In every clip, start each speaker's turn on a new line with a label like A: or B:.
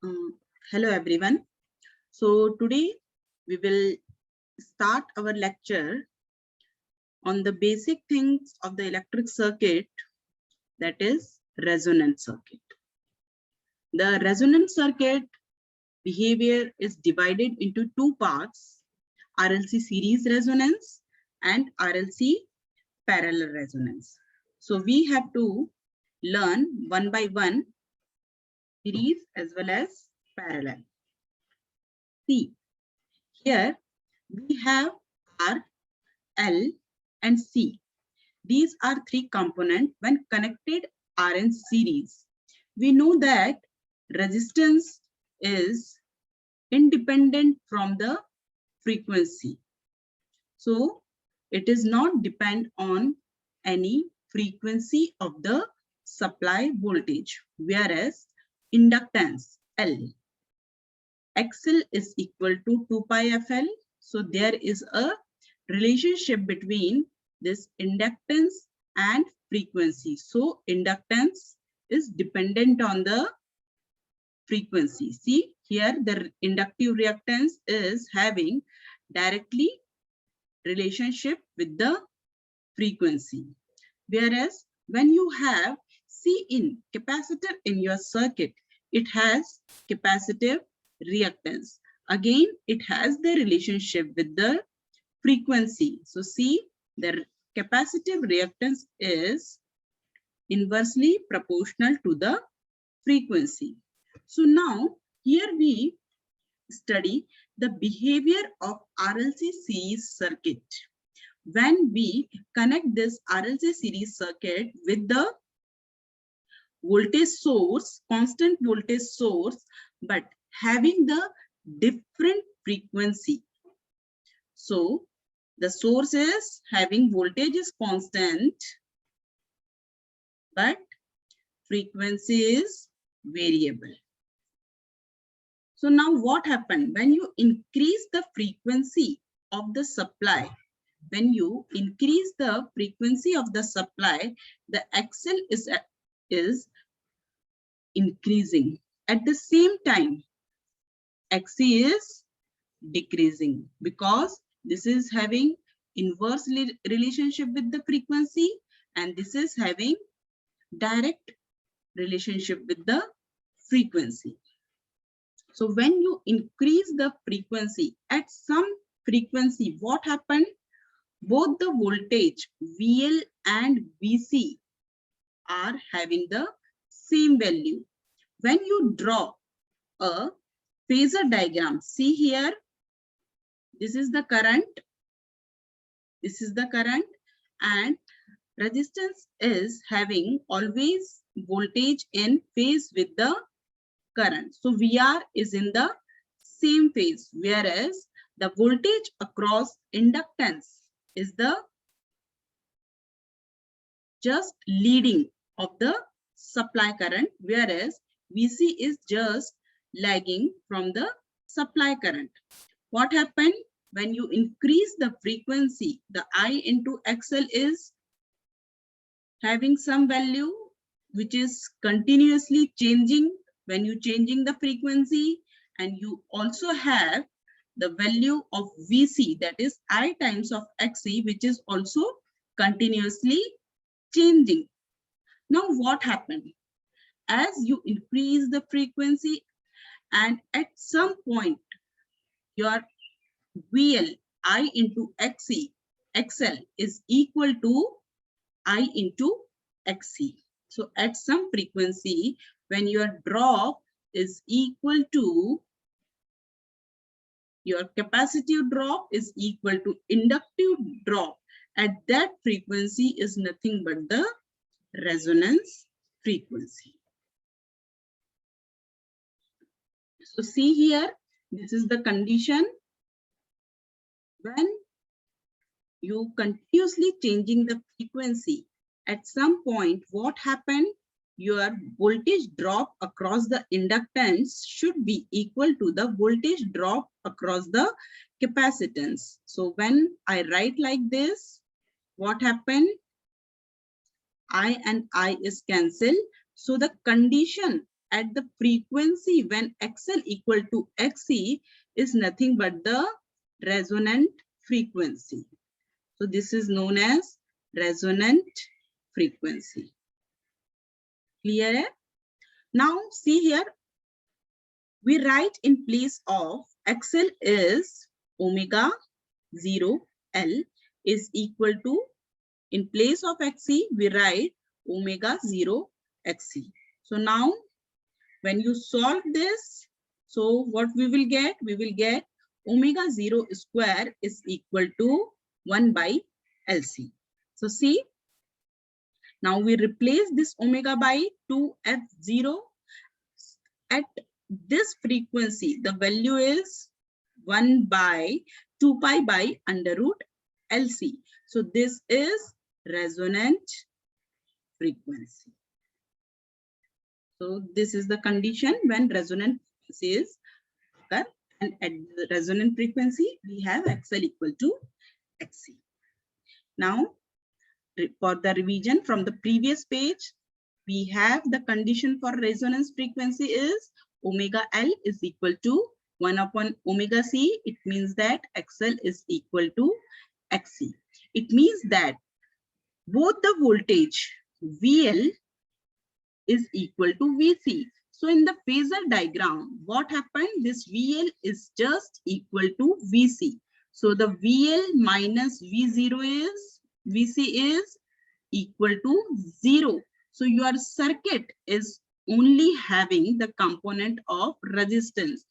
A: Um, Hello everyone. So today we will start our lecture on the basic things of the electric circuit, that is resonance circuit. The resonance circuit behavior is divided into two parts: RLC series resonance and RLC parallel resonance. So we have to learn one by one, series as well as parallel. See, here we have R, L, and C. These are three components. When connected are in series, we know that resistance is independent from the frequency. So it is not depend on any frequency of the supply voltage, whereas inductance L, XL is equal to 2 pi FL. So there is a relationship between this inductance and frequency. So inductance is dependent on the frequency. See here, the inductive reactance is having directly relationship with the frequency. Whereas when you have C in capacitor in your circuit, it has capacitive reactance. Again, it has the relationship with the frequency. So see, the capacitive reactance is inversely proportional to the frequency. So now here we study the behavior of RLC series circuit. When we connect this RLC series circuit with the voltage source, constant voltage source, but having the different frequency. So the source is having voltage is constant, but frequency is variable. So now what happened? When you increase the frequency of the supply, when you increase the frequency of the supply, the XL is increasing. At the same time, XC is decreasing because this is having inverse relationship with the frequency and this is having direct relationship with the frequency. So when you increase the frequency at some frequency, what happened? Both the voltage VL and VC are having the same value. When you draw a phasor diagram, see here, this is the current, and resistance is having always voltage in phase with the current. So VR is in the same phase, whereas the voltage across inductance is the just leading of the supply current, whereas VC is just lagging from the supply current. What happened? When you increase the frequency, the I into XL is having some value which is continuously changing when you changing the frequency, and you also have the value of VC, that is I times of XC, which is also continuously changing. Now what happened? As you increase the frequency and at some point your VL I into XC, XL is equal to I into XC. So at some frequency, when your drop is equal to, your capacitive drop is equal to inductive drop, at that frequency is nothing but the resonance frequency. So see here, this is the condition. When you continuously changing the frequency, at some point what happened? Your voltage drop across the inductance should be equal to the voltage drop across the capacitance. So when I write like this, what happened? I and I is cancelled. So the condition at the frequency when XL equal to XC is nothing but the resonant frequency. So this is known as resonant frequency. Clear? Now see here, we write in place of XL is omega 0 L is equal to, in place of XC, we write omega 0 XC. So now when you solve this, so what we will get? We will get omega 0 square is equal to 1 by LC. So see, now we replace this omega by 2F0. At this frequency, the value is 1 by 2 pi by under root LC. So this is resonant frequency. So this is the condition when resonant frequency is occur, and at the resonant frequency we have XL equal to XC. Now for the revision from the previous page, we have the condition for resonance frequency is omega L is equal to 1 upon omega C. It means that XL is equal to XC. It means that both the voltage VL is equal to VC. So in the phasor diagram, what happened? This VL is just equal to VC. So the VL minus VC is equal to 0. So your circuit is only having the component of resistance.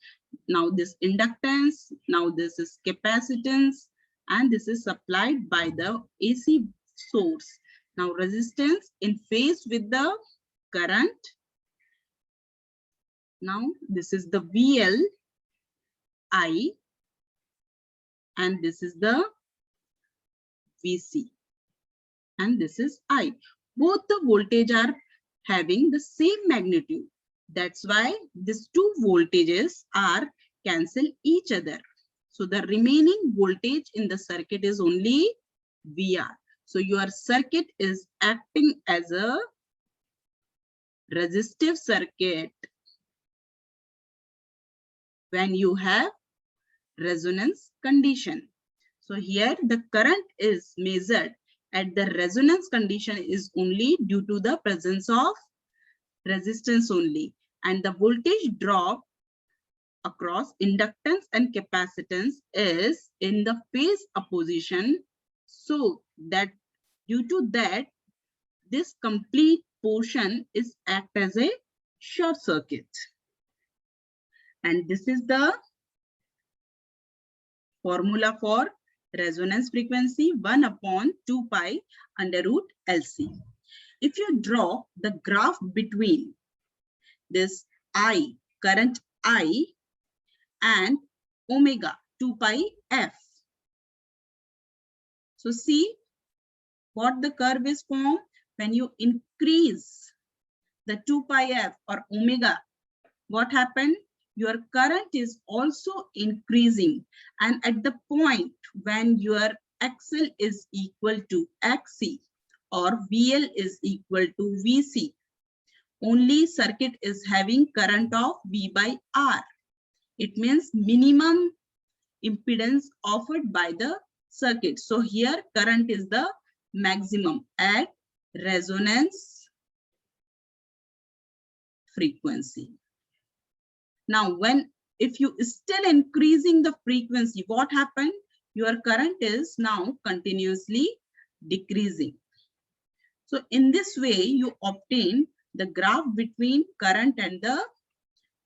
A: Now this inductance, now this is capacitance, and this is supplied by the AC source. Now resistance in phase with the current. Now this is the VL I, and this is the VC, and this is I. Both the voltage are having the same magnitude. That's why these two voltages are cancel each other. So the remaining voltage in the circuit is only VR. So your circuit is acting as a resistive circuit when you have resonance condition. So here the current is measured at the resonance condition is only due to the presence of resistance only, and the voltage drop across inductance and capacitance is in the phase opposition. So that due to that, this complete portion is act as a short circuit. And this is the formula for resonance frequency, 1 upon 2 pi under root LC. If you draw the graph between this I, current I, and omega 2 pi F. So see what the curve is formed when you increase the 2 pi F or omega. What happened? Your current is also increasing, and at the point when your XL is equal to XC or VL is equal to VC, only circuit is having current of V by R. It means minimum impedance offered by the circuit. So here current is the maximum at resonance frequency. Now if you still increasing the frequency, what happened? Your current is now continuously decreasing. So in this way you obtain the graph between current and the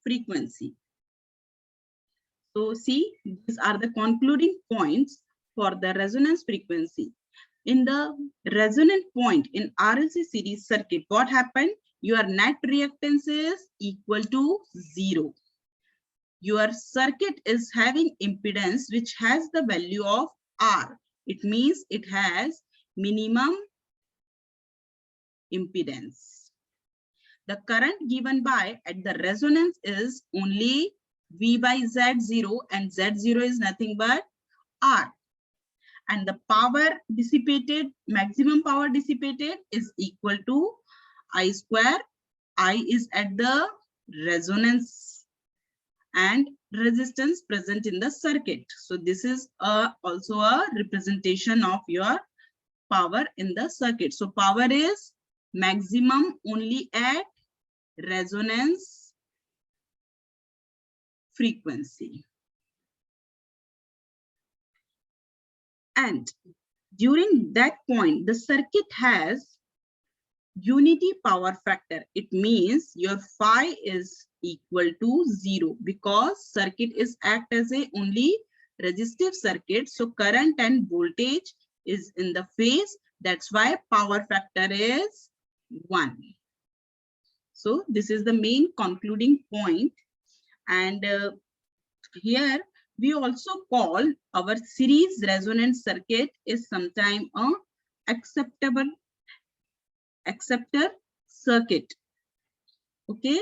A: frequency. So see, these are the concluding points for the resonance frequency. In the resonant point in RLC series circuit, what happened? Your net reactance is equal to 0. Your circuit is having impedance which has the value of R. It means it has minimum impedance. The current given by at the resonance is only V by Z0, and Z0 is nothing but R. And the power dissipated, maximum power dissipated is equal to I square. I is at the resonance and resistance present in the circuit. So this is also a representation of your power in the circuit. So power is maximum only at resonance frequency. And during that point, the circuit has unity power factor. It means your phi is equal to 0 because circuit is act as a only resistive circuit. So current and voltage is in the phase. That's why power factor is 1. So this is the main concluding point. And here we also call our series resonance circuit is sometime a acceptor circuit. Okay,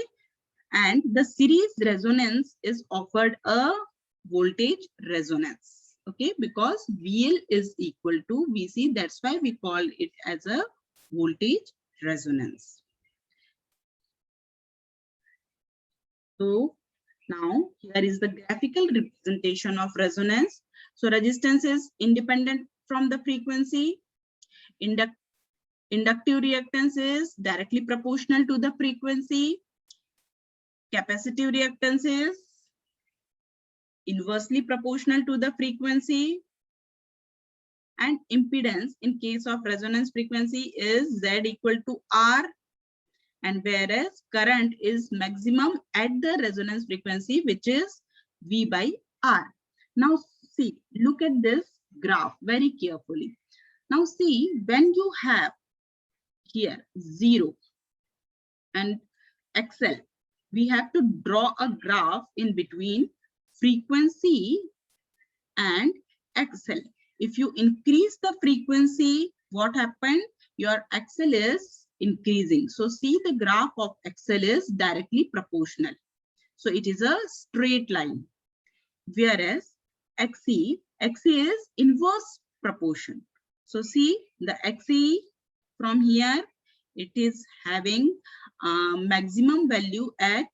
A: and the series resonance is offered a voltage resonance. Okay, because VL is equal to VC, that's why we call it as a voltage resonance. So now here is the graphical representation of resonance. So resistance is independent from the frequency. Inductive reactance is directly proportional to the frequency. Capacitive reactance is inversely proportional to the frequency. And impedance in case of resonance frequency is Z equal to R. And whereas current is maximum at the resonance frequency, which is V by R. Now see, look at this graph very carefully. Now see, when you have here 0 and XL, we have to draw a graph in between frequency and XL. If you increase the frequency, what happened? Your XL is increasing. So see, the graph of XL is directly proportional. So it is a straight line. Whereas XC is inverse proportion. So see, the XC from here, it is having maximum value at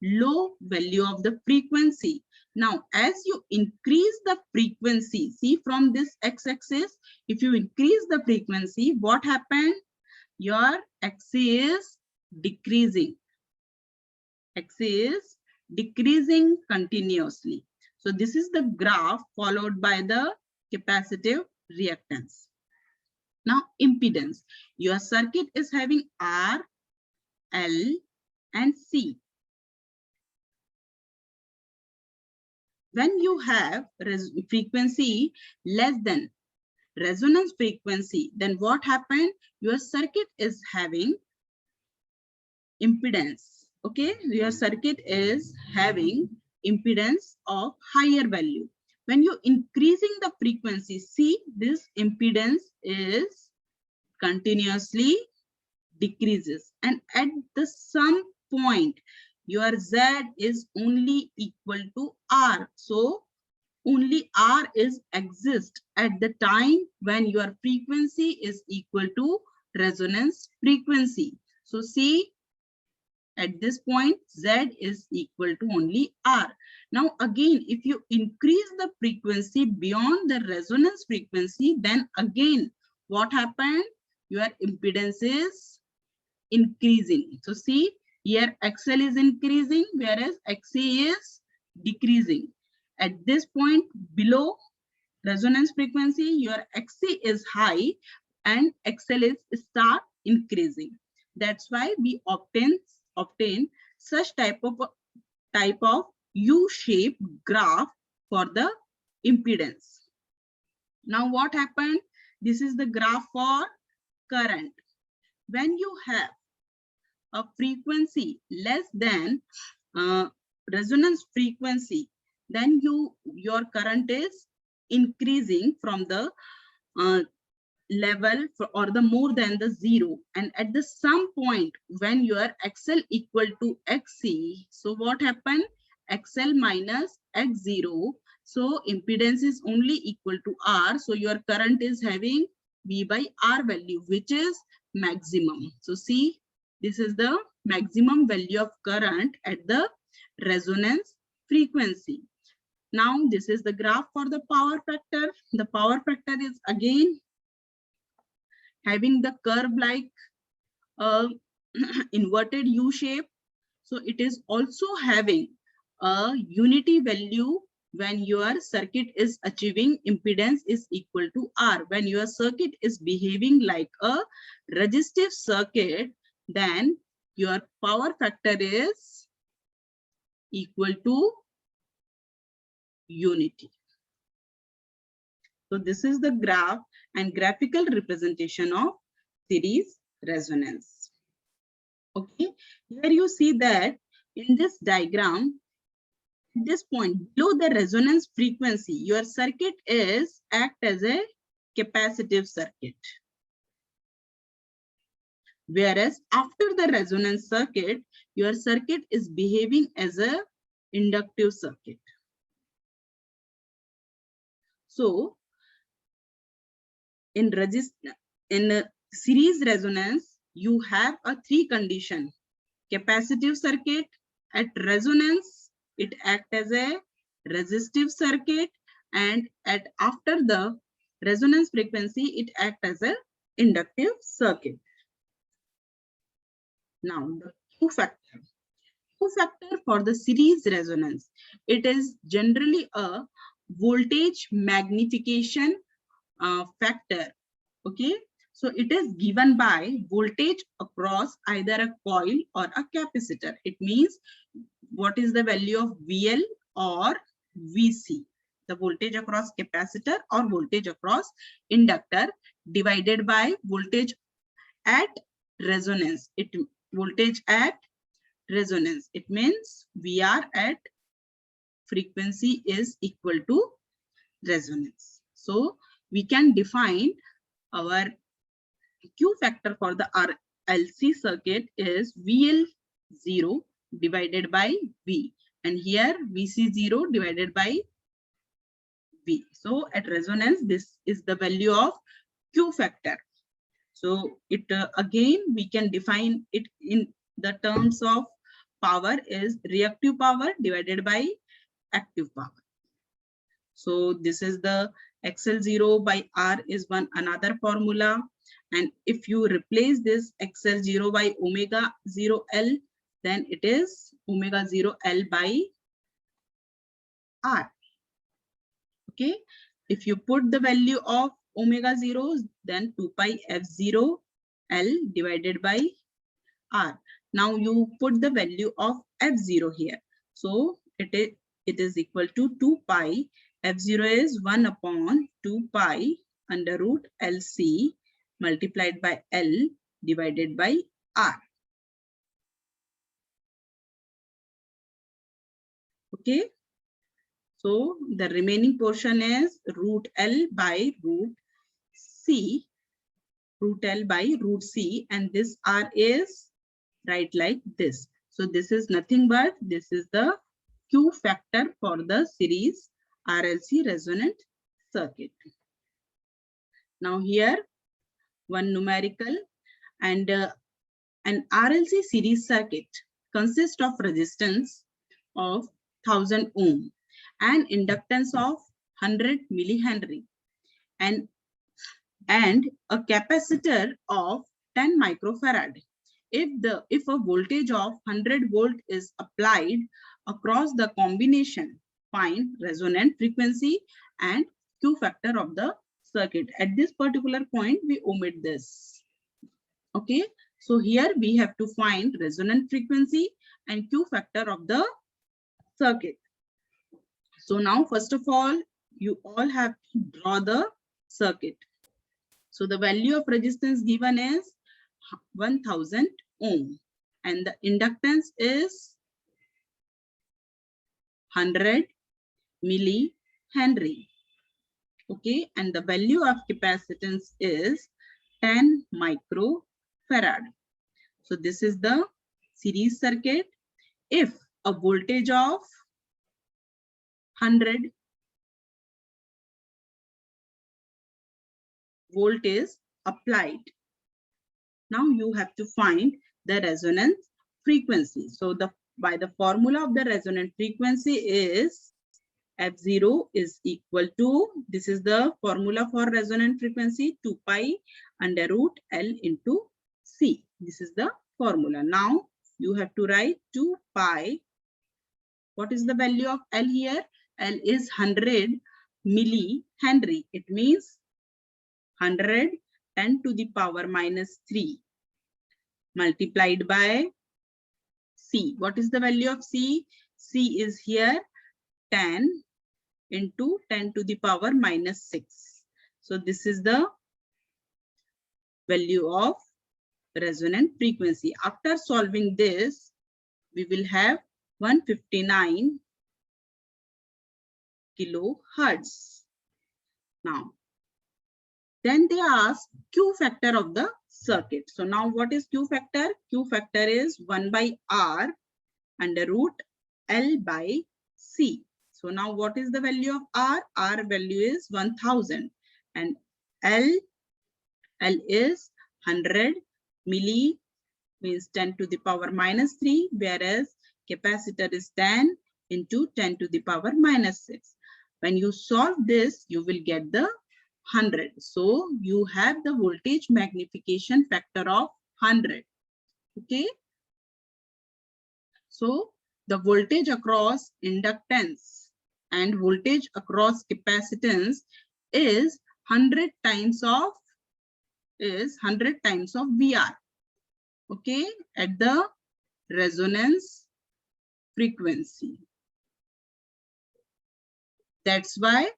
A: low value of the frequency. Now, as you increase the frequency, see from this x-axis, if you increase the frequency, what happened? Your XC is decreasing. XC is decreasing continuously. So this is the graph followed by the capacitive reactance. Now, impedance. Your circuit is having R, L, and C. When you have frequency less than resonance frequency, then what happened? Your circuit is having impedance. Okay, your circuit is having impedance of higher value. When you increasing the frequency, see, this impedance is continuously decreases, and at the some point your Z is only equal to R. So only R is exist at the time when your frequency is equal to resonance frequency. So see, at this point, Z is equal to only R. Now again, if you increase the frequency beyond the resonance frequency, then again, what happened? Your impedance is increasing. So see, here XL is increasing, whereas XC is decreasing. At this point, below resonance frequency, your XC is high and XL is start increasing. That's why we obtain such type of U-shaped graph for the impedance. Now what happened? This is the graph for current. When you have a frequency less than resonance frequency, then your current is increasing from the level or the more than the 0, and at the some point when your XL equal to XC, so what happened? XL minus X0, so impedance is only equal to R, so your current is having V by R value, which is maximum. So see, this is the maximum value of current at the resonance frequency. Now this is the graph for the power factor. The power factor is again having the curve like inverted U shape. So it is also having a unity value when your circuit is achieving impedance is equal to R. When your circuit is behaving like a resistive circuit, then your power factor is equal to unity. So this is the graph and graphical representation of series resonance. Okay, here you see that in this diagram, at this point below the resonance frequency, your circuit is act as a capacitive circuit. Whereas after the resonance circuit, your circuit is behaving as a inductive circuit. So in series resonance, you have a three condition. Capacitive circuit, at resonance, it acts as a resistive circuit, and after the resonance frequency, it acts as a inductive circuit. Now the Q factor. Q factor for the series resonance, it is generally a voltage magnification factor. Okay, so it is given by voltage across either a coil or a capacitor. It means what is the value of VL or VC, the voltage across capacitor or voltage across inductor, divided by voltage at resonance. Voltage at resonance, it means VR at frequency is equal to resonance. So we can define our Q factor for the RLC circuit is VL0 divided by V, and here VC0 divided by V. So at resonance, this is the value of Q factor. So it again we can define it in the terms of power is reactive power divided by active power. So this is the XL0 by R is another formula. And if you replace this XL0 by omega 0 L, then it is omega 0 L by R. Okay, if you put the value of omega 0, then 2 pi F0 L divided by R. Now you put the value of F0 here. So it is equal to 2 pi. F0 is 1 upon 2 pi under root LC multiplied by L divided by R. Okay. So the remaining portion is root L by root C, root L by root C, and this R is right like this. So this is nothing but this is the Q factor for the series RLC resonant circuit. Now here one numerical, and an RLC series circuit consists of resistance of 1000 ohm and inductance of 100 millihenry and a capacitor of 10 microfarad. If a voltage of 100 volt is applied across the combination, find resonant frequency and Q factor of the circuit. At this particular point, we omit this. Okay, so here we have to find resonant frequency and Q factor of the circuit. So now, first of all, you all have to draw the circuit. So the value of resistance given is 1000 ohm and the inductance is 100 millihenry. Okay, and the value of capacitance is 10 microfarad. So this is the series circuit. If a voltage of 100 volt is applied, now you have to find the resonance frequency. So by the formula of the resonant frequency is F0 is equal to, this is the formula for resonant frequency, 2 pi under root L into C. This is the formula. Now you have to write 2 pi. What is the value of L here? L is 100 millihenry. It means 100 10 to the power minus 3 multiplied by C. What is the value of C? C is here 10 into 10 to the power minus 6. So this is the value of resonant frequency. After solving this, we will have 159 kilohertz. Now, then they ask Q factor of the circuit. So now what is Q factor? Q factor is 1 by R under root L by C. So now what is the value of R? R value is 1000 and L is 100 milli, means 10 to the power minus 3, whereas capacitor is 10 into 10 to the power minus 6. When you solve this, you will get the 100. So you have the voltage magnification factor of 100. Okay. So the voltage across inductance and voltage across capacitance is 100 times of VR. Okay, at the resonance frequency. That's why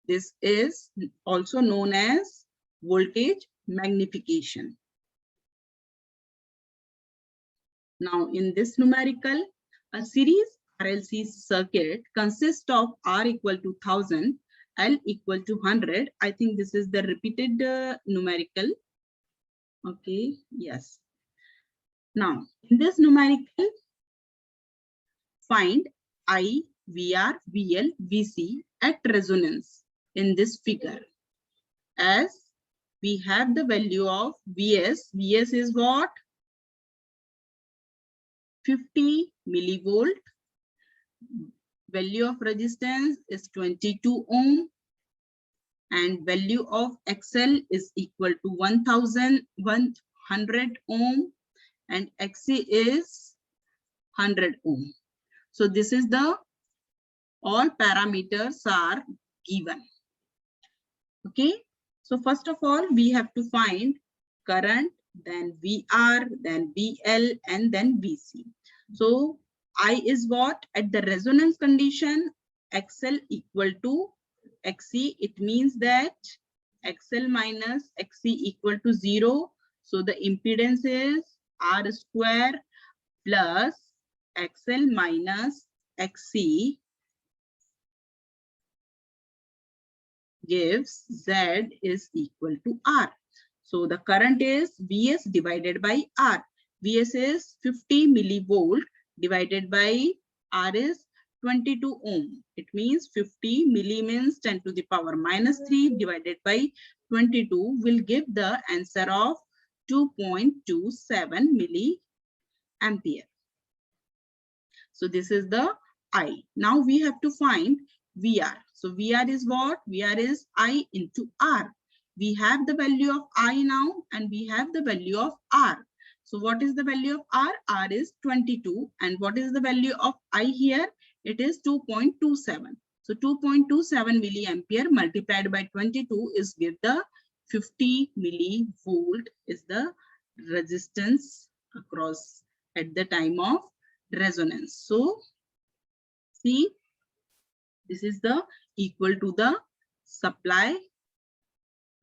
A: this is also known as voltage magnification. Now in this numerical, a series RLC circuit consists of R equal to 1000, L equal to 100. I think this is the repeated numerical. Okay, yes. Now in this numerical, find I, VR, VL, VC at resonance in this figure. As we have the value of VS, VS is what? 50 millivolt. Value of resistance is 22 ohm and value of XL is equal to 1100 ohm and XC is 100 ohm. So this is the all parameters are given. Okay, so first of all we have to find current, then VR, then VL, and then VC. So I is what? At the resonance condition, XL equal to XC. It means that XL minus XC equal to 0. So the impedance is R square plus XL minus XC gives Z is equal to R. So the current is Vs divided by R. Vs is 50 millivolt divided by R is 22 ohm. It means 50 milli means 10 to the power minus 3 divided by 22 will give the answer of 2.27 milliampere. So this is the I. Now we have to find VR. So VR is what? VR is I into R. We have the value of I now and we have the value of R. So what is the value of R? R is 22. And what is the value of I here? It is 2.27. So 2.27 milliampere multiplied by 22 is give the 50 millivolt is the resistance across at the time of resonance. So see, this is the equal to the supply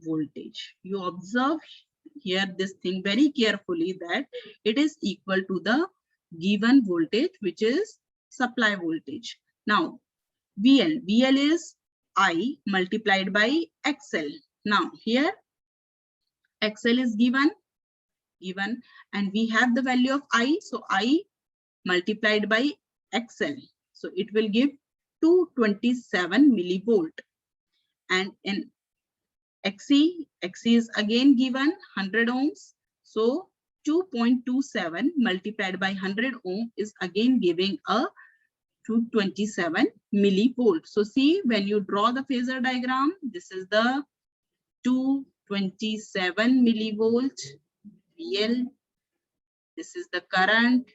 A: voltage. You observe here this thing very carefully that it is equal to the given voltage, which is supply voltage. Now VL is I multiplied by XL. Now here XL is given and we have the value of I. So I multiplied by XL. So it will give 227 millivolt. And in XC is again given 100 ohms. So 2.27 multiplied by 100 ohm is again giving a 227 millivolt. So see, when you draw the phasor diagram, this is the 227 millivolt VL. This is the current.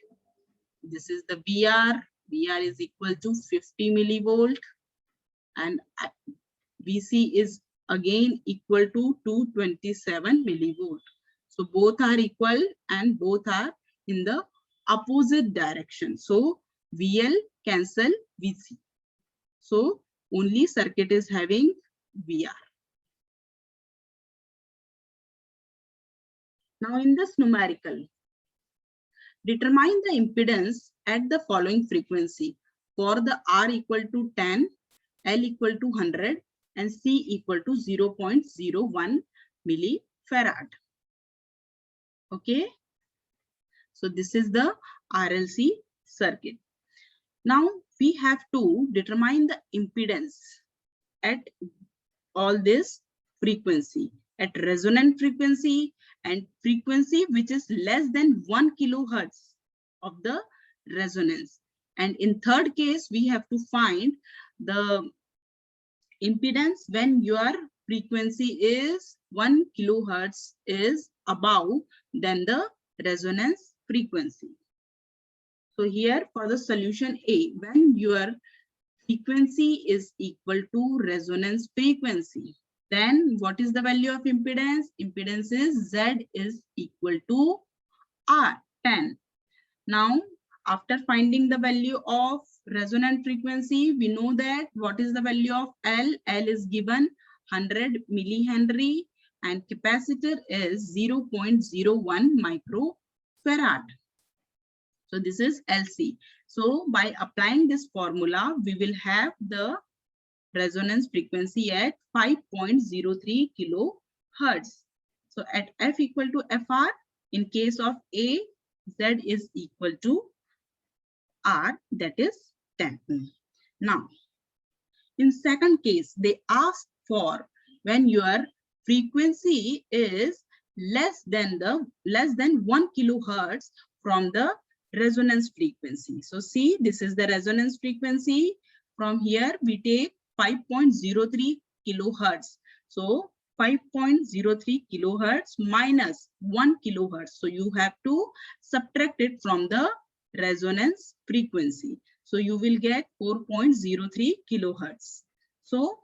A: This is the VR. VR is equal to 50 millivolt. And VC is again equal to 227 millivolt. So both are equal and both are in the opposite direction. So VL cancel VC. So only circuit is having VR. Now in this numerical, determine the impedance at the following frequency for the R equal to 10, L equal to 100, and C equal to 0.01 millifarad. Okay. So this is the RLC circuit. Now we have to determine the impedance at all this frequency, at resonant frequency and frequency which is less than 1 kilohertz of the resonance. And in third case, we have to find the impedance when your frequency is 1 kilohertz is above than the resonance frequency. So here for the solution A, when your frequency is equal to resonance frequency, then what is the value of impedance? Impedance is Z is equal to R, 10. Now, after finding the value of resonant frequency, we know that what is the value of L? L is given 100 millihenry and capacitor is 0.01 microfarad. So this is LC. So by applying this formula, we will have the resonance frequency at 5.03 kilohertz. So at F equal to FR, in case of A, Z is equal to R, that is 10. Now, in second case, they ask for when your frequency is less than 1 kilohertz from the resonance frequency. So see, this is the resonance frequency. From here, we take 5.03 kilohertz. So 5.03 kilohertz minus 1 kilohertz. So you have to subtract it from the resonance frequency. So you will get 4.03 kilohertz. So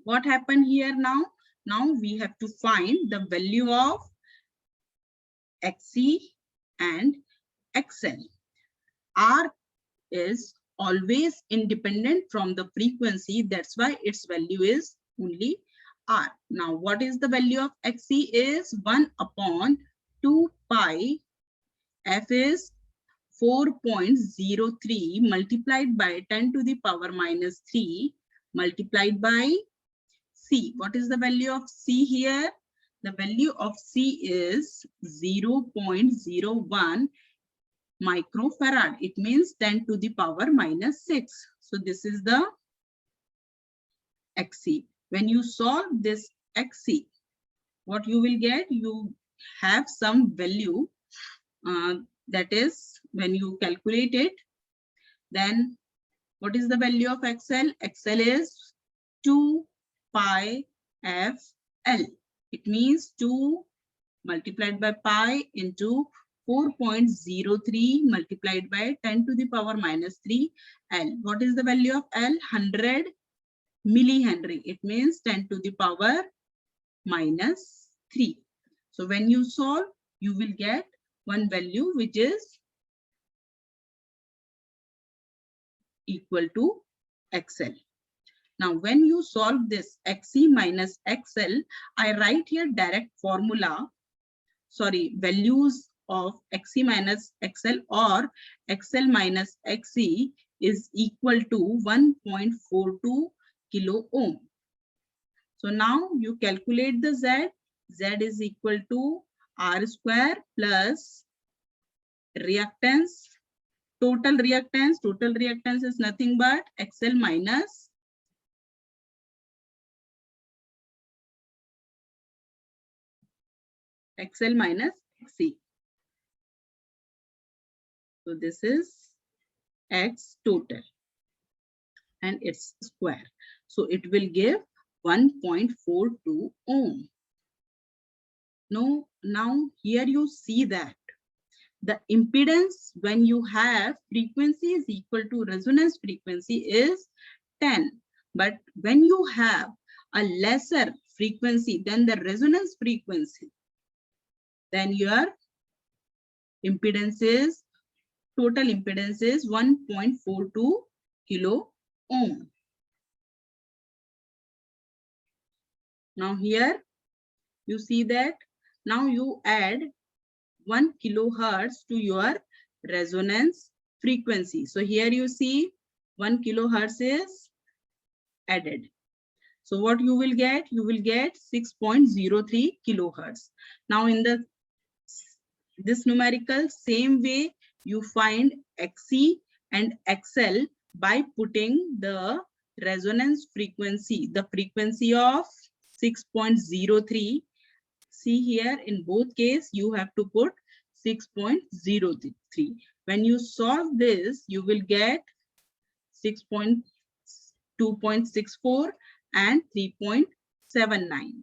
A: what happened here now? Now we have to find the value of XC and XL. R is always independent from the frequency. That's why its value is only R. Now, what is the value of XC is 1 upon 2 pi. F is 4.03 multiplied by 10 to the power minus 3 multiplied by C. What is the value of C here? The value of C is 0.01 microfarad. It means 10 to the power minus 6. So this is the XC. When you solve this XC, what you will get? You have some value that is when you calculate it, then what is the value of XL? XL is 2 pi FL. It means 2 multiplied by pi into 4.03 multiplied by 10 to the power minus 3 L. What is the value of L? 100 millihenry. It means 10 to the power minus 3. So when you solve, you will get one value which is equal to XL. Now, when you solve this XC minus XL, I write here direct formula, values of XC minus XL or XL minus XC is equal to 1.42 kilo ohm. So now you calculate the Z. Z is equal to R square plus reactance. Total reactance is nothing but XL minus XC. So this is X total and its square. So it will give 1.42 ohm. Now here you see that the impedance when you have frequency is equal to resonance frequency is 10. But when you have a lesser frequency than the resonance frequency, then your impedance is, total impedance is 1.42 kilo ohm. Now here you see that now you add 1 kilohertz to your resonance frequency. So here you see 1 kilohertz is added. So what you will get? You will get 6.03 kilohertz. Now in this numerical, same way you find XC and XL by putting the resonance frequency, the frequency of 6.03. See here, in both cases, you have to put 6.03. When you solve this, you will get 2.64 and 3.79.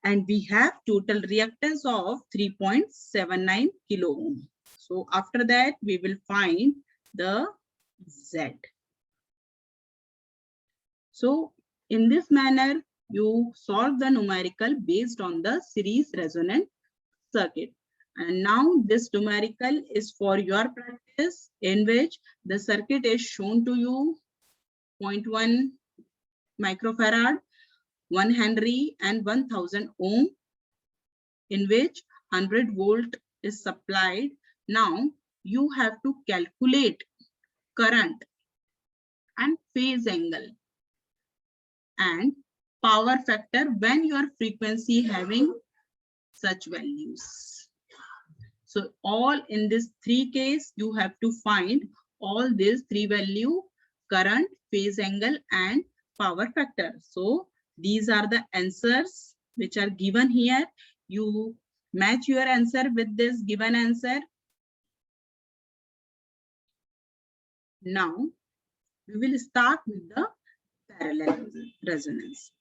A: And we have total reactance of 3.79 kilo ohm. So after that, we will find the Z. So in this manner, you solve the numerical based on the series resonant circuit. And now this numerical is for your practice, in which the circuit is shown to you: 0.1 microfarad, 1 Henry and 1000 ohm, in which 100 volt is supplied. Now you have to calculate current and phase angle and power factor when your frequency having such values. So all in this three case, you have to find all these three value: current, phase angle and power factor. So these are the answers which are given here. You match your answer with this given answer. Now we will start with the parallel resonance.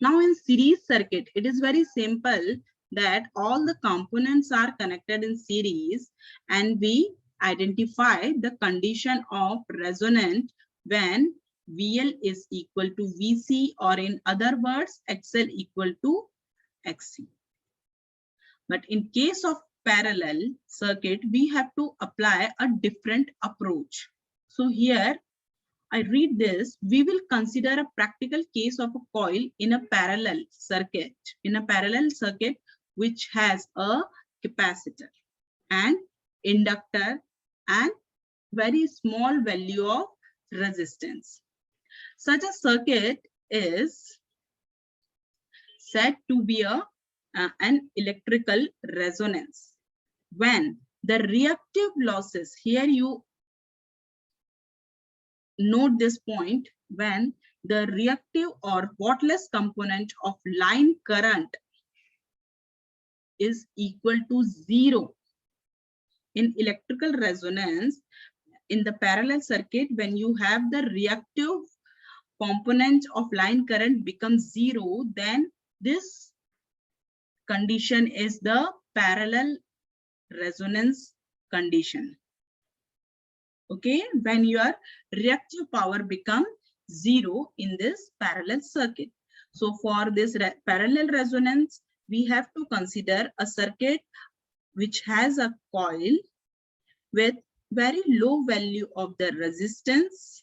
A: Now in series circuit, it is very simple that all the components are connected in series, and we identify the condition of resonant when VL is equal to VC, or in other words, XL equal to XC. But in case of parallel circuit, we have to apply a different approach. So here I read this: we will consider a practical case of a coil in a parallel circuit, which has a capacitor and inductor and very small value of resistance. Such a circuit is said to be an electrical resonance when the reactive losses, here you note this point, when the reactive or wattless component of line current is equal to 0. In electrical resonance, in the parallel circuit, when you have the reactive component of line current becomes 0, then this condition is the parallel resonance condition. Okay, when your reactive power becomes 0 in this parallel circuit. So for this parallel resonance, we have to consider a circuit which has a coil with very low value of the resistance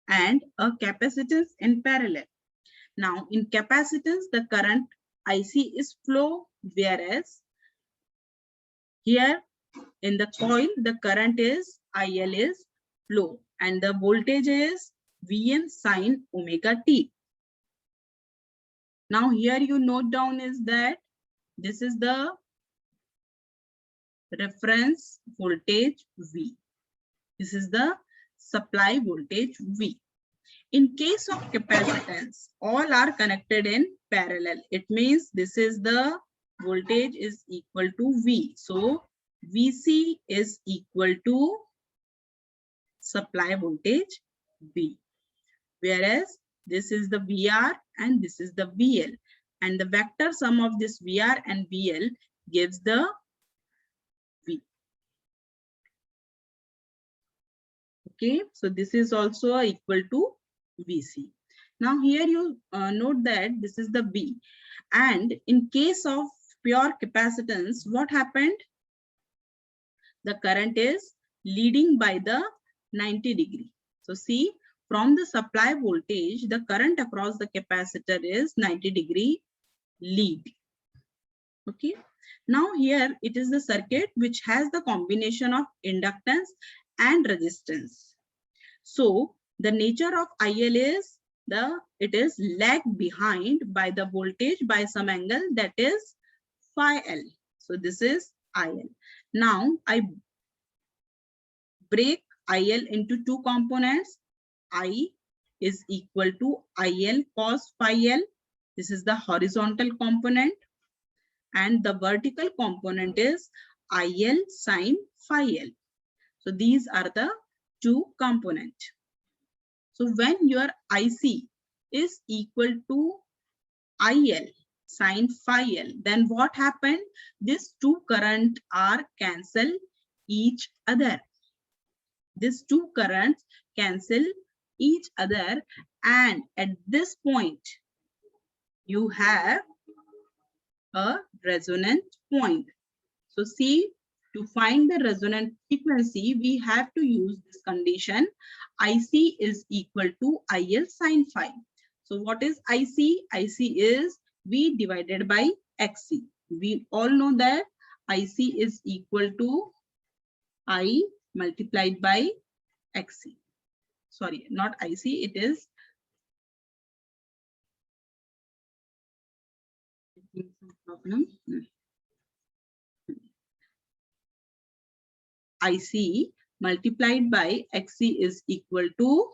A: and a capacitance in parallel. Now in capacitance, the current IC is flow, whereas here in the coil, the current is IL is flow, and the voltage is Vn sin omega t. Now here you note down is that this is the reference voltage V. This is the supply voltage V. In case of capacitance, all are connected in parallel. It means this is the voltage is equal to V. So VC is equal to supply voltage V, whereas this is the VR and this is the VL, and the vector sum of this VR and VL gives the V. Okay, so this is also equal to VC. Now here you note that this is the V, and in case of pure capacitance, what happened? The current is leading by the 90 degree. So see, from the supply voltage, the current across the capacitor is 90 degree lead. Okay. Now here it is the circuit which has the combination of inductance and resistance. So the nature of IL is it is lag behind by the voltage by some angle, that is phi L. So this is IL. Now I break IL into two components. I is equal to IL cos phi L. This is the horizontal component, and the vertical component is IL sin phi L. So these are the two components. So when your IC is equal to IL sin phi L, then what happened? These two currents are cancel each other. These two currents cancel each other, and at this point you have a resonant point. So see, to find the resonant frequency, we have to use this condition. IC is equal to IL sin phi. So what is IC? IC is V divided by XC. We all know that IC is equal to I multiplied by XC. Sorry, not IC, it is problem. IC multiplied by XC is equal to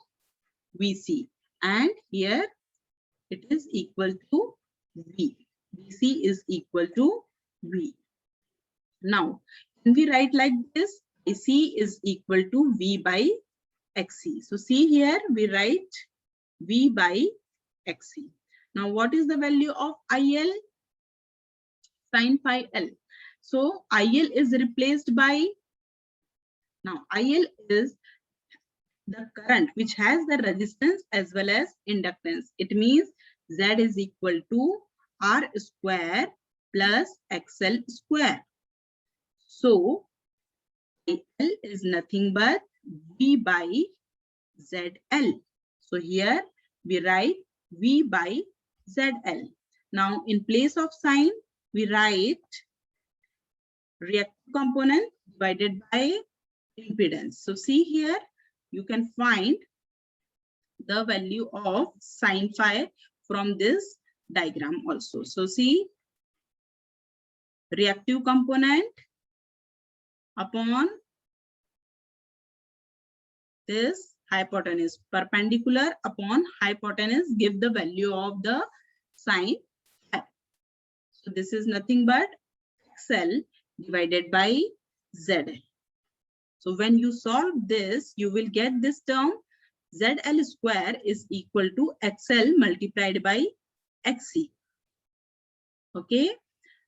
A: VC, and here it is equal to V. VC is equal to V. Now, can we write like this? IC is equal to V by XC. So see here, we write V by XC. Now, what is the value of IL? Sin phi L. So IL is replaced by, now IL is the current which has the resistance as well as inductance. It means Z is equal to R square plus XL square. So IL is nothing but V by ZL. So here we write V by ZL. Now in place of sign, we write reactive component divided by impedance. So see here, you can find the value of sin phi from this diagram also. So see, reactive component upon this hypotenuse, perpendicular upon hypotenuse, give the value of the sin phi. So this is nothing but XL divided by ZL. So when you solve this, you will get this term ZL square is equal to XL multiplied by XC. Okay.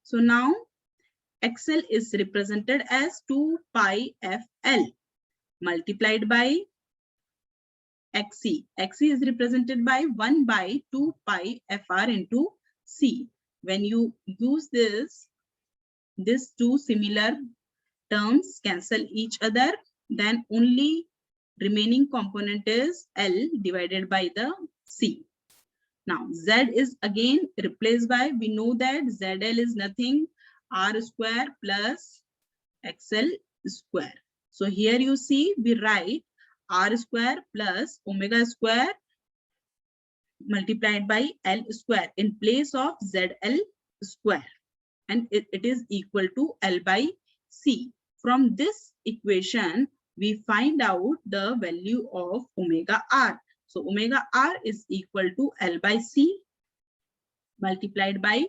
A: So now XL is represented as 2 pi FL multiplied by XC. XC is represented by 1 by 2 pi FR into C. When you use this, these two similar terms cancel each other, then only remaining component is L divided by the C. Now Z is again replaced by, we know that ZL is nothing, R square plus XL square. So here you see we write R square plus omega square multiplied by L square in place of ZL square, and it is equal to L by C. From this equation, we find out the value of omega R. So omega R is equal to L by C multiplied by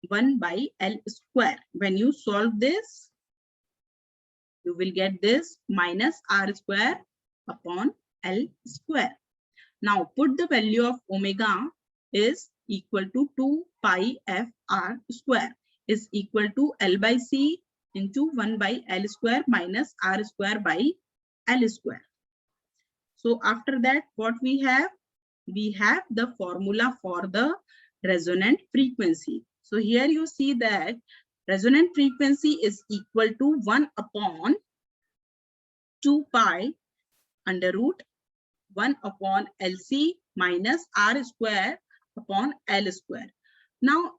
A: 1 by L square. When you solve this, You will get this minus R square upon L square. Now put the value of omega is equal to 2 pi f r square is equal to L by C into 1 by L square minus R square by L square. So after that, what we have? We have the formula for the resonant frequency. So here you see that resonant frequency is equal to 1 upon 2 pi under root 1 upon LC minus R square upon L square. Now,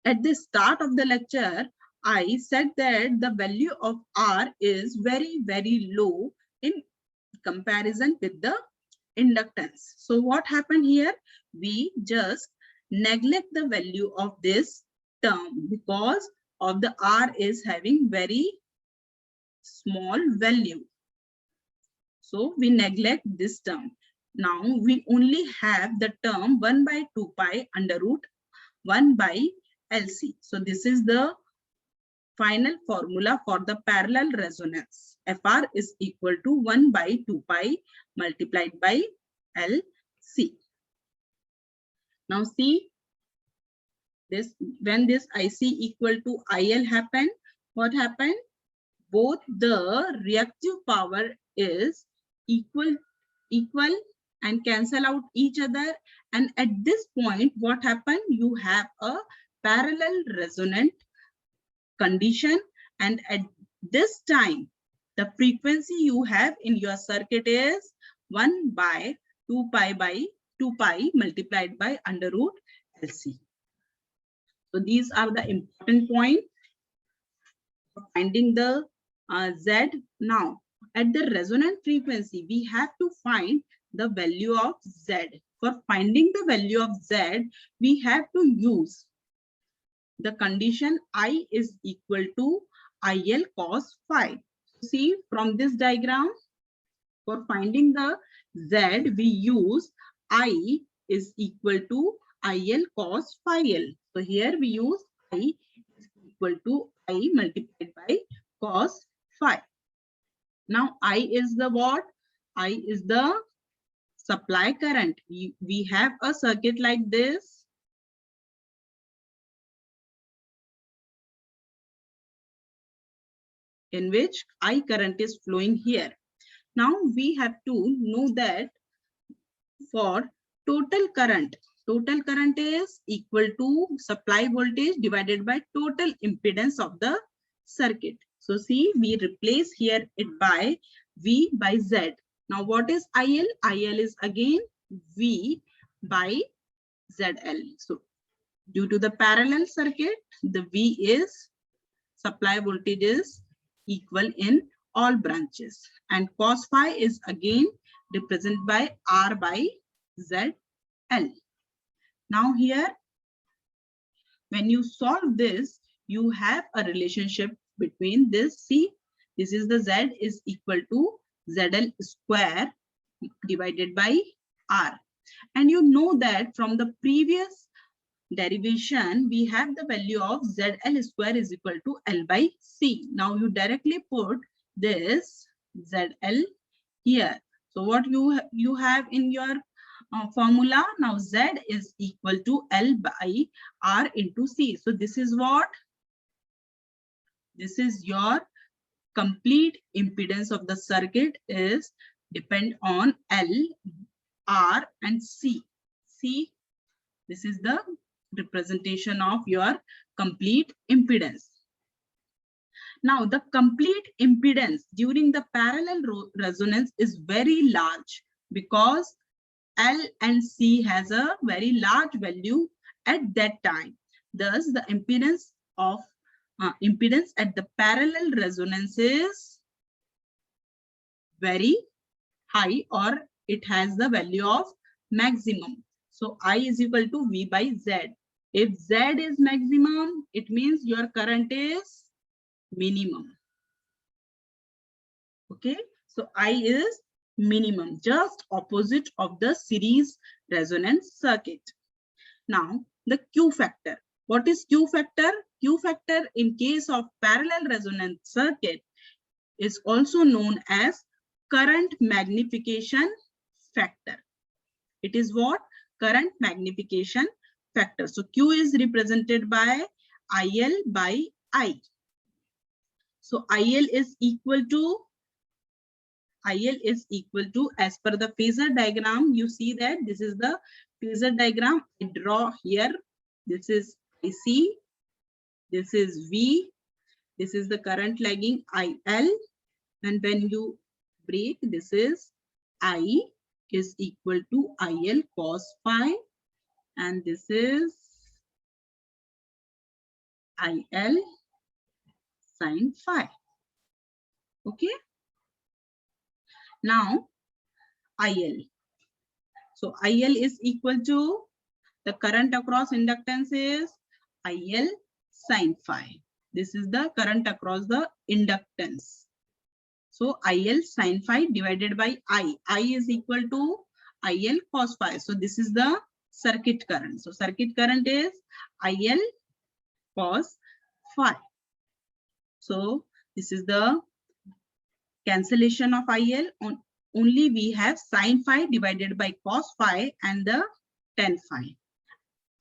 A: at the start of the lecture, I said that the value of R is very, very low in comparison with the inductance. So what happened here? We just neglect the value of this term because of the R is having very small value. So we neglect this term. Now we only have the term 1 by 2 pi under root 1 by LC. So this is the final formula for the parallel resonance. FR is equal to 1 by 2 pi multiplied by LC. Now see this, when this IC equal to IL happened, what happened? Both the reactive power is equal and cancel out each other. And at this point, what happened? You have a parallel resonant condition. And at this time, the frequency you have in your circuit is 1 by 2 pi multiplied by under root LC. So these are the important points for finding the Z. Now, at the resonant frequency, we have to find the value of Z. For finding the value of Z, we have to use the condition I is equal to IL cos phi. See from this diagram, for finding the Z, we use I is equal to IL cos phi L. So here we use I is equal to I multiplied by cos phi. Now I is the what? I is the supply current. We have a circuit like this. In which I current is flowing here. Now we have to know that for total current is equal to supply voltage divided by total impedance of the circuit. So see, we replace here it by V by Z. Now what is IL? IL is again V by ZL. So due to the parallel circuit, the V is supply voltage is equal in all branches, and cos phi is again represented by R by ZL. Now here, when you solve this, you have a relationship between this. See, this is the Z is equal to ZL square divided by R. And you know that from the previous derivation, we have the value of ZL square is equal to L by C. Now you directly put this ZL here. So what you have in your formula, now Z is equal to L by R into C. So this is what? This is your complete impedance of the circuit is depend on L, R and C. See, this is the representation of your complete impedance. Now the complete impedance during the parallel resonance is very large because L and C has a very large value at that time. Thus the impedance of impedance at the parallel resonance is very high, or it has the value of maximum. So I is equal to V by Z. If Z is maximum, it means your current is minimum. Okay, so I is minimum, just opposite of the series resonance circuit. Now the Q factor. What is Q factor? Q factor in case of parallel resonance circuit is also known as current magnification factor. It is what? Current magnification factor. So Q is represented by IL by I. So IL is equal to, as per the phasor diagram, you see that this is the phasor diagram I draw here. This is IC, this is V, this is the current lagging IL, and when you break, this is I is equal to IL cos phi, and this is IL sin phi. Okay. Now IL. So IL is equal to, the current across inductance is IL sin phi. This is the current across the inductance. So IL sin phi divided by I. I is equal to IL cos phi. So this is the circuit current. So circuit current is IL cos phi. So this is the cancellation of IL. Only we have sin phi divided by cos phi and the tan phi.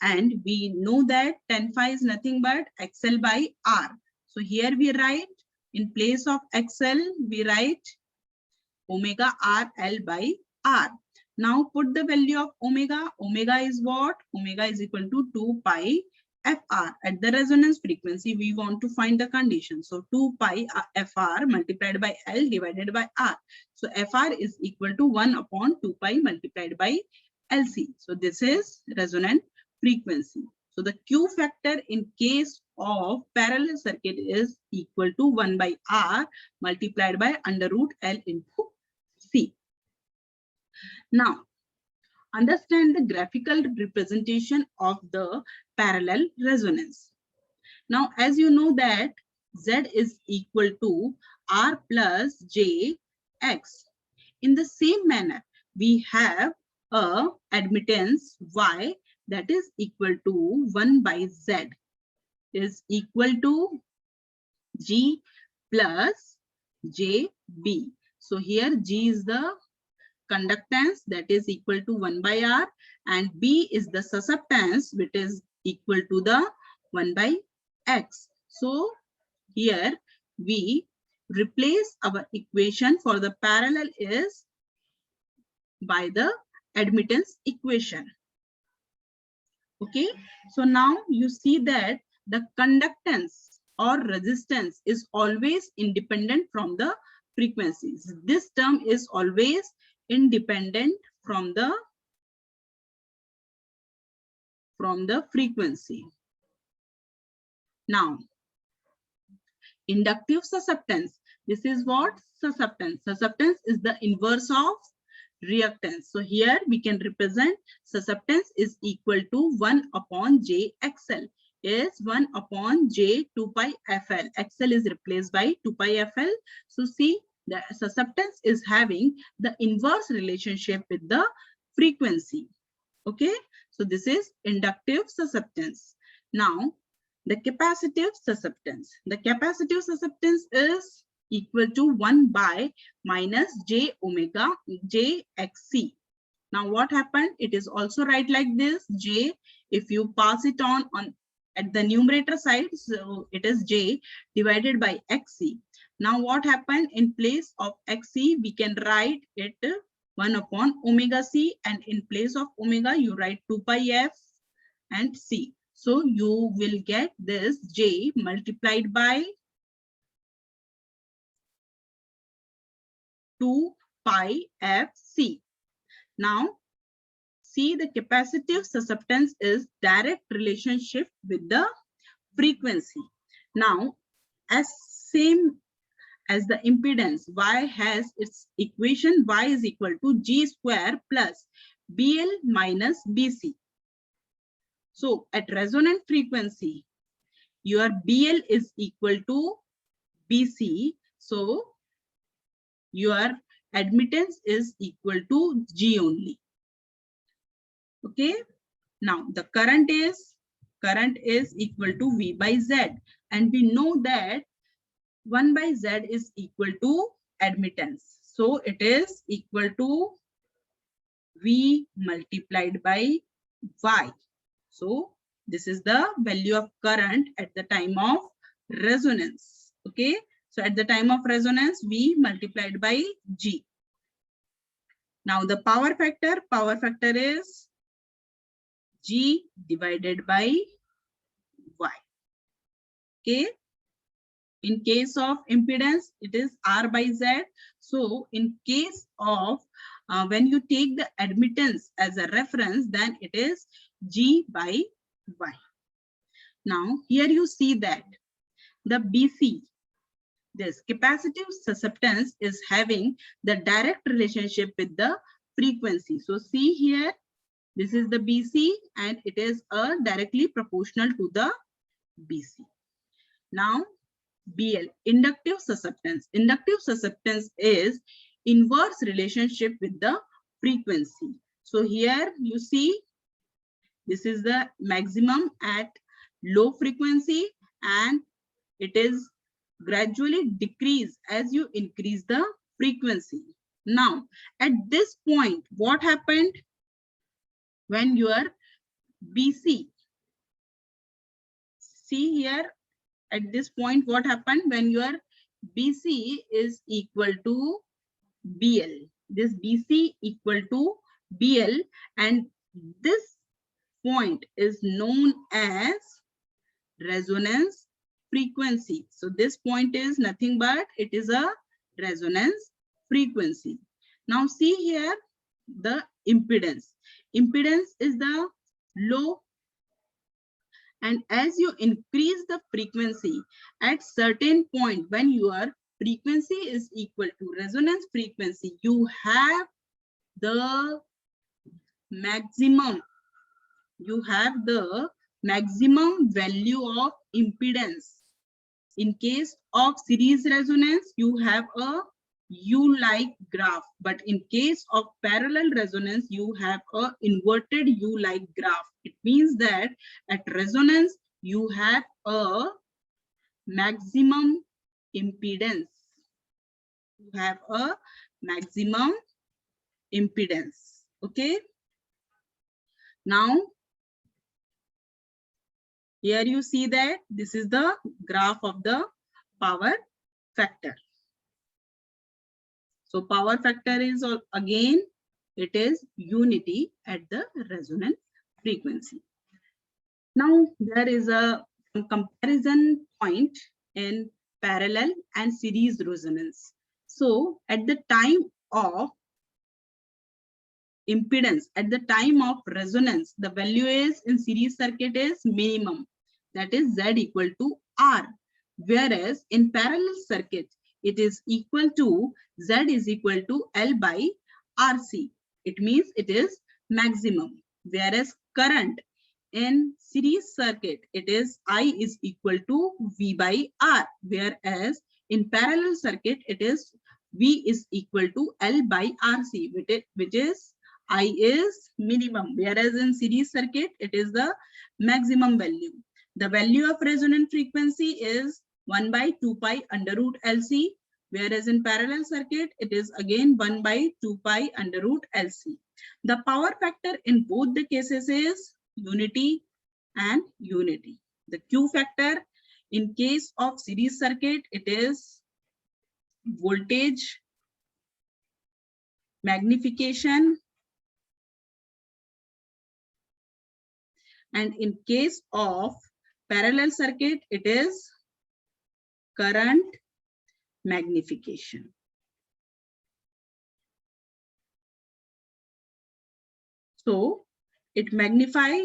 A: And we know that tan phi is nothing but XL by R. So here we write, in place of XL, we write omega RL by R. Now put the value of omega. Omega is what? Omega is equal to 2 pi FR. At the resonance frequency, we want to find the condition. So 2 pi FR multiplied by L divided by R. So FR is equal to 1 upon 2 pi multiplied by LC. So this is resonant frequency. So the Q factor in case of parallel circuit is equal to 1 by R multiplied by under root L into C. Now, understand the graphical representation of the parallel resonance. Now, as you know that Z is equal to R plus JX. In the same manner, we have a admittance Y that is equal to 1 by Z is equal to G plus JB. So here G is the conductance that is equal to 1 by R, and B is the susceptance which is equal to the 1 by X. So here we replace our equation for the parallel is by the admittance equation. Okay, so now you see that the conductance or resistance is always independent from the frequencies. This term is always independent from the frequency. Now, inductive susceptance. This is what? Susceptance. Susceptance is the inverse of reactance. So here we can represent susceptance is equal to 1 upon JXL is 1 upon J 2 pi FL. XL is replaced by 2 pi FL. So see, the susceptance is having the inverse relationship with the frequency. Okay, so this is inductive susceptance. Now, the capacitive susceptance. The capacitive susceptance is equal to 1 by minus J omega JXC. Now what happened? It is also right like this. J, if you pass it on at the numerator side, so it is J divided by XC. Now what happened? In place of XC, we can write it 1 upon omega C, and in place of omega, you write 2 pi F and C. So you will get this J multiplied by 2 pi FC. Now, see, the capacitive susceptance is direct relationship with the frequency. Now, as same as the impedance, Y has its equation, Y is equal to G square plus BL minus BC. So at resonant frequency, your BL is equal to BC. So your admittance is equal to G only. Okay. Now the current is equal to V by Z. And we know that 1 by Z is equal to admittance. So it is equal to V multiplied by Y. So this is the value of current at the time of resonance. Okay. So at the time of resonance, V multiplied by G. Now the power factor is G divided by Y. Okay. In case of impedance, it is R by Z. So in case of when you take the admittance as a reference, then it is G by Y. Now here you see that the BC, this capacitive susceptance, is having the direct relationship with the frequency. So see here, this is the BC and it is directly proportional to the BC. Now BL, inductive susceptance. Inductive susceptance is inverse relationship with the frequency. So here you see, this is the maximum at low frequency and it is gradually decrease as you increase the frequency. Now, at this point, what happened when your BC, see here, at this point, what happened when your BC is equal to BL. This BC equal to BL and this point is known as resonance frequency. So this point is nothing but it is a resonance frequency. Now see here the impedance. Impedance is the low, and as you increase the frequency at certain point when your frequency is equal to resonance frequency, you have the maximum, value of impedance. In case of series resonance, you have a U-like graph, but in case of parallel resonance, you have a inverted U-like graph. It means that at resonance, you have a maximum impedance. You have a maximum impedance. Okay. Now, here you see that this is the graph of the power factor. So power factor is again, it is unity at the resonant frequency. Now there is a comparison point in parallel and series resonance. So at the time of impedance, at the time of resonance, the value is in series circuit is minimum, that is Z equal to R. Whereas in parallel circuit, it is equal to Z is equal to L by RC. It means it is maximum. Whereas current in series circuit, it is I is equal to V by R. Whereas in parallel circuit, it is V is equal to L by RC, which is I is minimum. Whereas in series circuit, it is the maximum value. The value of resonant frequency is 1 by 2 pi under root LC, whereas in parallel circuit, it is again 1 by 2 pi under root LC. The power factor in both the cases is unity and unity. The Q factor in case of series circuit, it is voltage, magnification, and in case of parallel circuit, it is current, magnification. So it magnify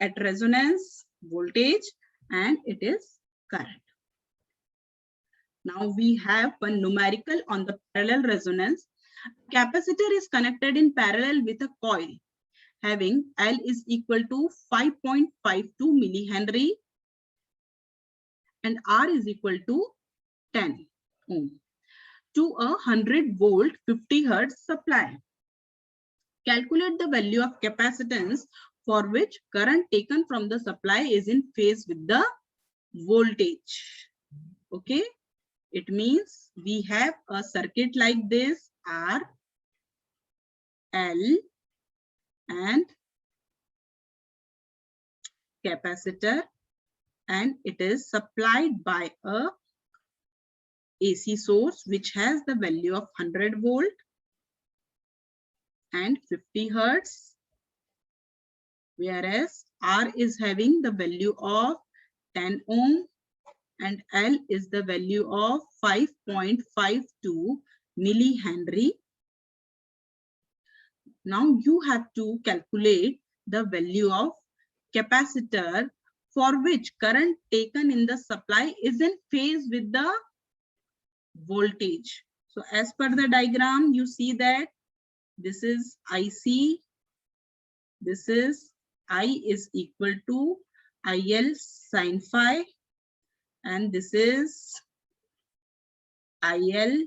A: at resonance voltage and it is current. Now we have one numerical on the parallel resonance. Capacitor is connected in parallel with a coil having L is equal to 5.52 millihenry and R is equal to 10 ohm to a 100 volt 50 hertz supply. Calculate the value of capacitance for which current taken from the supply is in phase with the voltage. Okay, It means we have a circuit like this, R, L, and capacitor, and it is supplied by a AC source which has the value of 100 volt and 50 hertz, whereas R is having the value of 10 ohm and L is the value of 5.52 millihenry. Now you have to calculate the value of capacitor for which current taken in the supply is in phase with the voltage. So as per the diagram, you see that this is IC, this is I is equal to IL sin phi, and this is IL,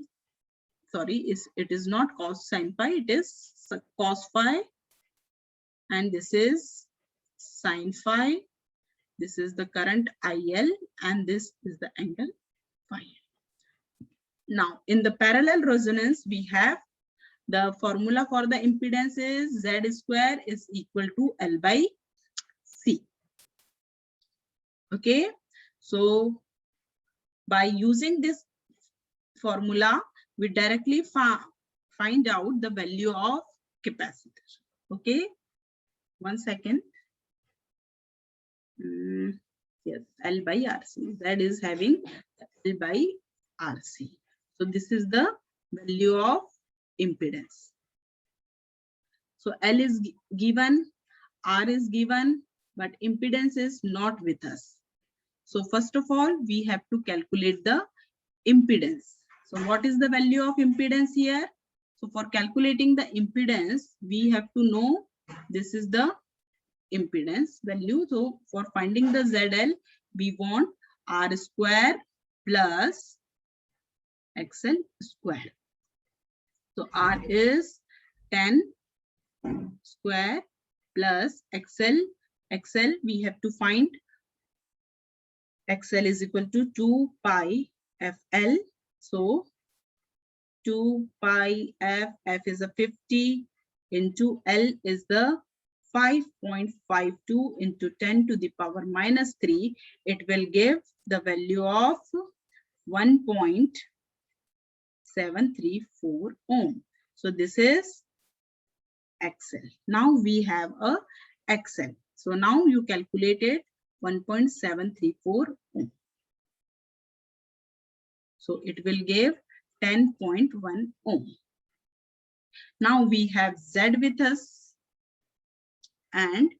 A: sorry, it is not cos sin phi, it is cos phi, and this is sin phi. This is the current IL, and this is the angle phi. Now, in the parallel resonance, we have the formula for the impedance is Z square is equal to L by C. Okay, so by using this formula, we directly find out the value of capacitor. Okay, 1 second. Yes, L by RC. That is having L by RC. So this is the value of impedance. So L is given, R is given, but impedance is not with us. So first of all, we have to calculate the impedance. So what is the value of impedance here? So for calculating the impedance, we have to know this is the impedance value. So for finding the ZL, we want R square plus XL square. So R is 10 square plus XL. XL we have to find. XL is equal to 2 pi FL. So 2 pi F is a 50 into L is the 5.52 into 10 to the power minus 3. It will give the value of 1.734 ohm. So this is XL. Now we have a XL. So now you calculated 1.734 ohm. So it will give 10.1 ohm. Now we have Z with us and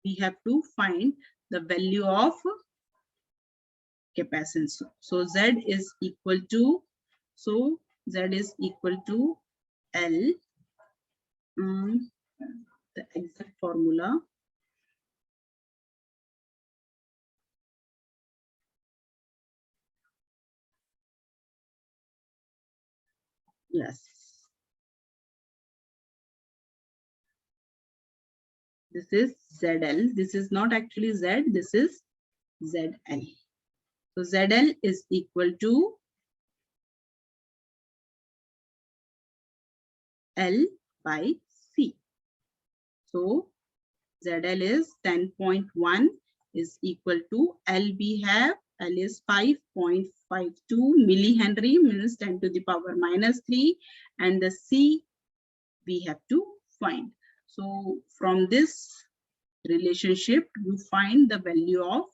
A: we have to find the value of capacitance. So Z is equal to, L, the exact formula. Yes. This is ZL. This is not actually Z, this is ZL. So ZL is equal to L by C. So ZL is 10.1 is equal to L we have, L is 5.52 millihenry, means 10 to the power minus 3, and the C we have to find. So from this relationship, you find the value of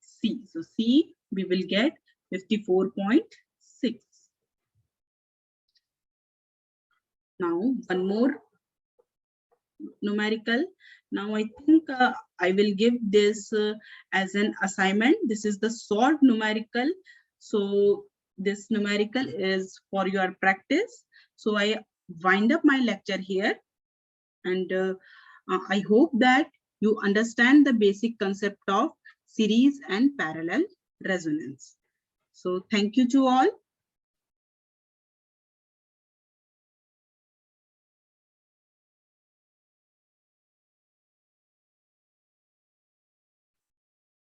A: C. So C we will get 54.6. Now one more numerical. Now I think I will give this as an assignment. This is the short numerical. So this numerical is for your practice. So I wind up my lecture here, and I hope that you understand the basic concept of series and parallel resonance. So thank you to all.